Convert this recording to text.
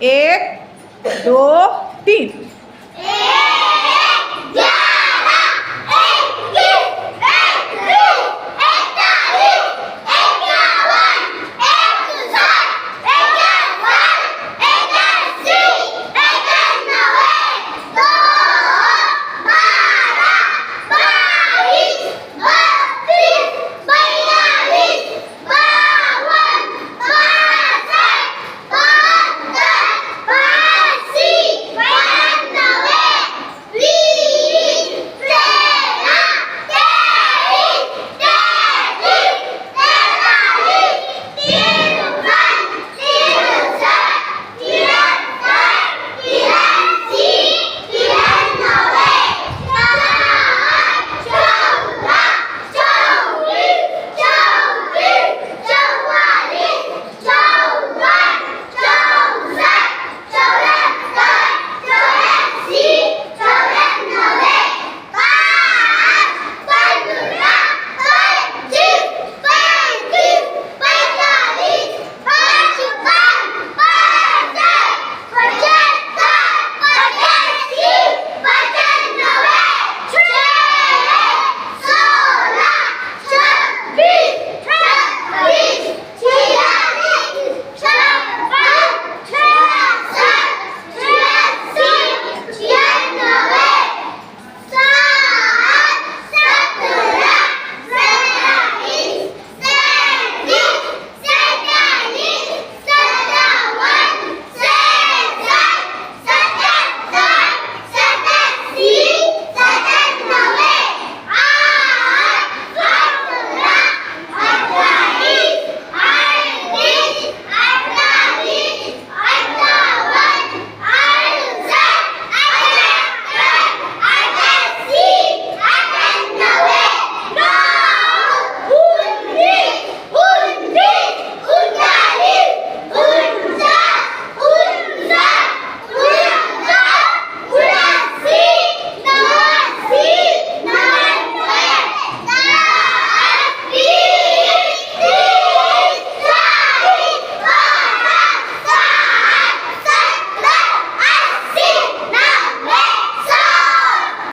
1 2 3۔